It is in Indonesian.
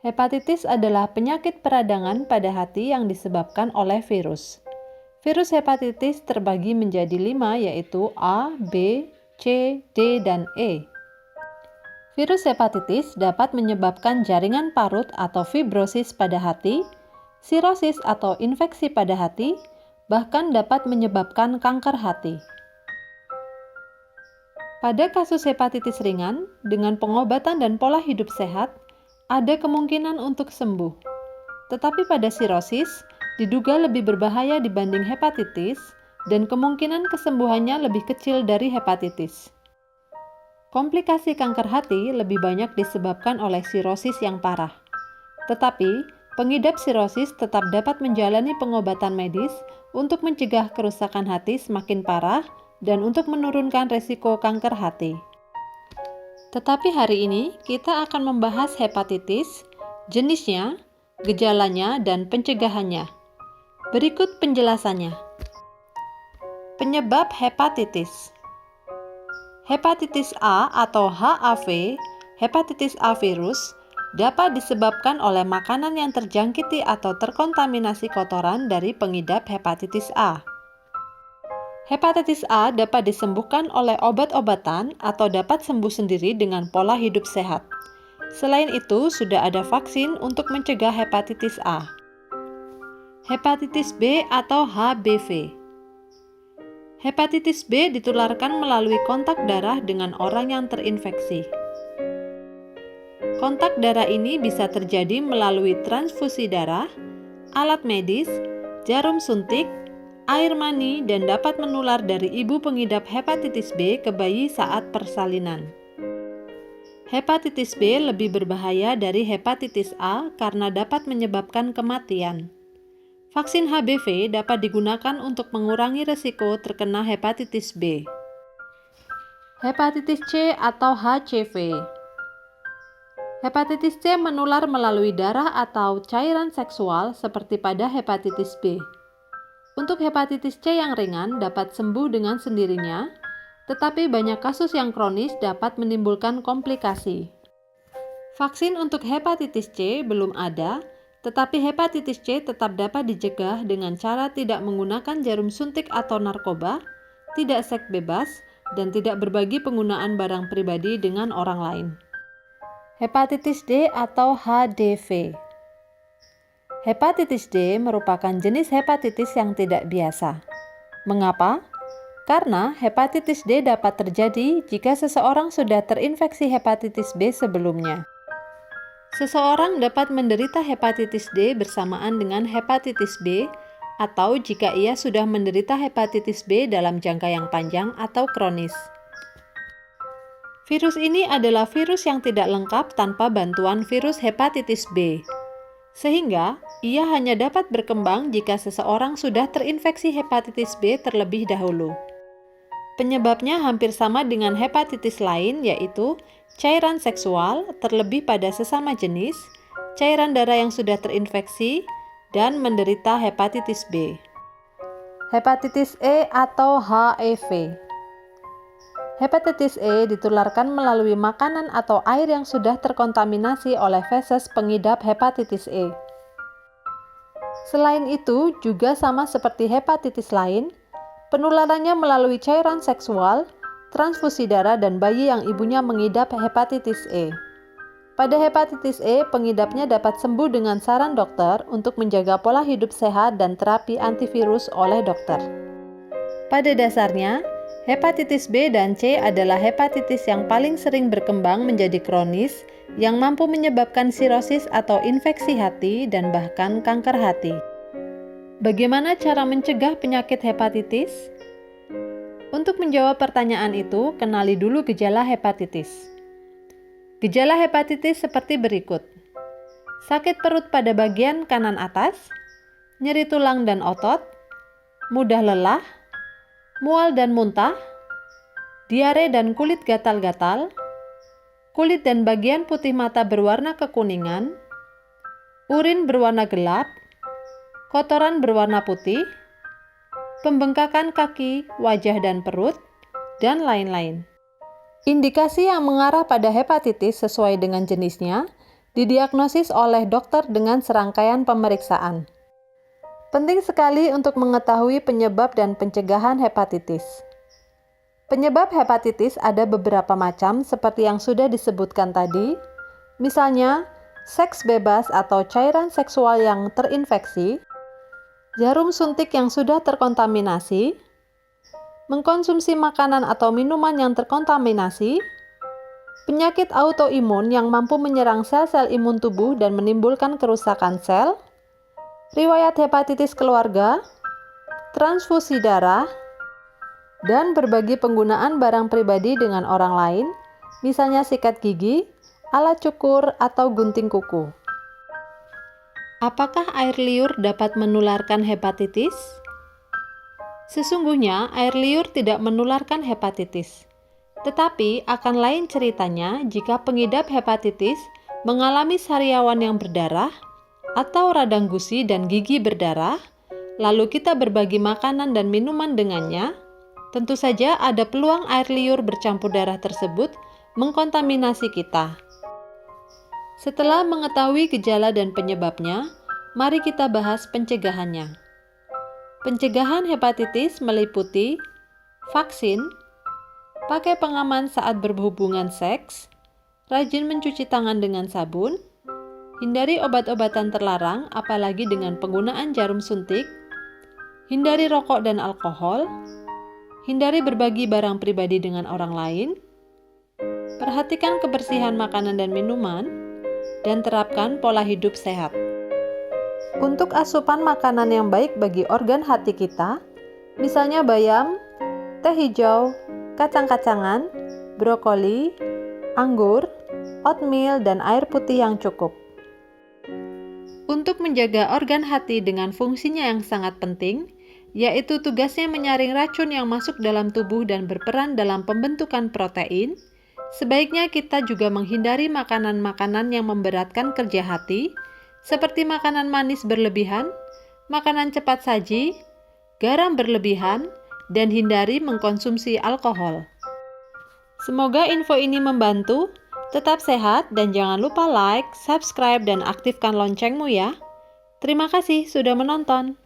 Hepatitis adalah penyakit peradangan pada hati yang disebabkan oleh virus. Virus hepatitis terbagi menjadi 5 yaitu A, B, C, D, dan E. Virus hepatitis dapat menyebabkan jaringan parut atau fibrosis pada hati, sirosis atau infeksi pada hati, bahkan dapat menyebabkan kanker hati. Pada kasus hepatitis ringan, dengan pengobatan dan pola hidup sehat, ada kemungkinan untuk sembuh. Tetapi pada sirosis, diduga lebih berbahaya dibanding hepatitis dan kemungkinan kesembuhannya lebih kecil dari hepatitis. Komplikasi kanker hati lebih banyak disebabkan oleh sirosis yang parah. Tetapi, pengidap sirosis tetap dapat menjalani pengobatan medis untuk mencegah kerusakan hati semakin parah dan untuk menurunkan resiko kanker hati. Tetapi hari ini kita akan membahas hepatitis, jenisnya, gejalanya, dan pencegahannya. Berikut penjelasannya. Penyebab hepatitis. Hepatitis A atau HAV, hepatitis A virus, dapat disebabkan oleh makanan yang terjangkiti atau terkontaminasi kotoran dari pengidap hepatitis A. Hepatitis A dapat disembuhkan oleh obat-obatan atau dapat sembuh sendiri dengan pola hidup sehat. Selain itu, sudah ada vaksin untuk mencegah hepatitis A. Hepatitis B atau HBV. Hepatitis B ditularkan melalui kontak darah dengan orang yang terinfeksi. Kontak darah ini bisa terjadi melalui transfusi darah, alat medis, jarum suntik, air mani, dan dapat menular dari ibu pengidap hepatitis B ke bayi saat persalinan. Hepatitis B lebih berbahaya dari hepatitis A karena dapat menyebabkan kematian. Vaksin HBV dapat digunakan untuk mengurangi risiko terkena hepatitis B. Hepatitis C atau HCV. Hepatitis C menular melalui darah atau cairan seksual seperti pada hepatitis B. Untuk hepatitis C yang ringan dapat sembuh dengan sendirinya, tetapi banyak kasus yang kronis dapat menimbulkan komplikasi. Vaksin untuk hepatitis C belum ada, tetapi hepatitis C tetap dapat dicegah dengan cara tidak menggunakan jarum suntik atau narkoba, tidak seks bebas, dan tidak berbagi penggunaan barang pribadi dengan orang lain. Hepatitis D atau HDV. Hepatitis D merupakan jenis hepatitis yang tidak biasa. Mengapa? Karena hepatitis D dapat terjadi jika seseorang sudah terinfeksi hepatitis B sebelumnya. Seseorang dapat menderita hepatitis D bersamaan dengan hepatitis B atau jika ia sudah menderita hepatitis B dalam jangka yang panjang atau kronis. Virus ini adalah virus yang tidak lengkap tanpa bantuan virus hepatitis B. Sehingga, ia hanya dapat berkembang jika seseorang sudah terinfeksi hepatitis B terlebih dahulu. Penyebabnya hampir sama dengan hepatitis lain, yaitu cairan seksual, terlebih pada sesama jenis, cairan darah yang sudah terinfeksi, dan menderita hepatitis B. Hepatitis E atau HIV. Hepatitis E ditularkan melalui makanan atau air yang sudah terkontaminasi oleh feses pengidap hepatitis E. Selain itu, juga sama seperti hepatitis lain, penularannya melalui cairan seksual, transfusi darah, dan bayi yang ibunya mengidap hepatitis E. Pada hepatitis E, pengidapnya dapat sembuh dengan saran dokter untuk menjaga pola hidup sehat dan terapi antivirus oleh dokter. Pada dasarnya, hepatitis B dan C adalah hepatitis yang paling sering berkembang menjadi kronis yang mampu menyebabkan sirosis atau infeksi hati dan bahkan kanker hati. Bagaimana cara mencegah penyakit hepatitis? Untuk menjawab pertanyaan itu, kenali dulu gejala hepatitis. Gejala hepatitis seperti berikut. Sakit perut pada bagian kanan atas, nyeri tulang dan otot, mudah lelah, mual dan muntah, diare dan kulit gatal-gatal, kulit dan bagian putih mata berwarna kekuningan, urin berwarna gelap, kotoran berwarna putih, pembengkakan kaki, wajah dan perut, dan lain-lain. Indikasi yang mengarah pada hepatitis sesuai dengan jenisnya Didiagnosis oleh dokter dengan serangkaian pemeriksaan. Penting sekali untuk mengetahui penyebab dan pencegahan hepatitis. Penyebab hepatitis ada beberapa macam seperti yang sudah disebutkan tadi, misalnya seks bebas atau cairan seksual yang terinfeksi, jarum suntik yang sudah terkontaminasi, mengkonsumsi makanan atau minuman yang terkontaminasi, penyakit autoimun yang mampu menyerang sel-sel imun tubuh dan menimbulkan kerusakan sel, riwayat hepatitis keluarga, transfusi darah, dan berbagi penggunaan barang pribadi dengan orang lain, misalnya sikat gigi, alat cukur, atau gunting kuku. Apakah air liur dapat menularkan hepatitis? Sesungguhnya, air liur tidak menularkan hepatitis. Tetapi akan lain ceritanya jika pengidap hepatitis mengalami sariawan yang berdarah, atau radang gusi dan gigi berdarah, lalu kita berbagi makanan dan minuman dengannya, tentu saja ada peluang air liur bercampur darah tersebut mengkontaminasi kita. Setelah mengetahui gejala dan penyebabnya, mari kita bahas pencegahannya. Pencegahan hepatitis meliputi vaksin, pakai pengaman saat berhubungan seks, rajin mencuci tangan dengan sabun, hindari obat-obatan terlarang apalagi dengan penggunaan jarum suntik, hindari rokok dan alkohol, hindari berbagi barang pribadi dengan orang lain, perhatikan kebersihan makanan dan minuman, dan terapkan pola hidup sehat. Untuk asupan makanan yang baik bagi organ hati kita, misalnya bayam, teh hijau, kacang-kacangan, brokoli, anggur, oatmeal, dan air putih yang cukup. Untuk menjaga organ hati dengan fungsinya yang sangat penting, yaitu tugasnya menyaring racun yang masuk dalam tubuh dan berperan dalam pembentukan protein, sebaiknya kita juga menghindari makanan-makanan yang memberatkan kerja hati, seperti makanan manis berlebihan, makanan cepat saji, garam berlebihan, dan hindari mengkonsumsi alkohol. Semoga info ini membantu. Tetap sehat dan jangan lupa like, subscribe, dan aktifkan loncengmu ya. Terima kasih sudah menonton.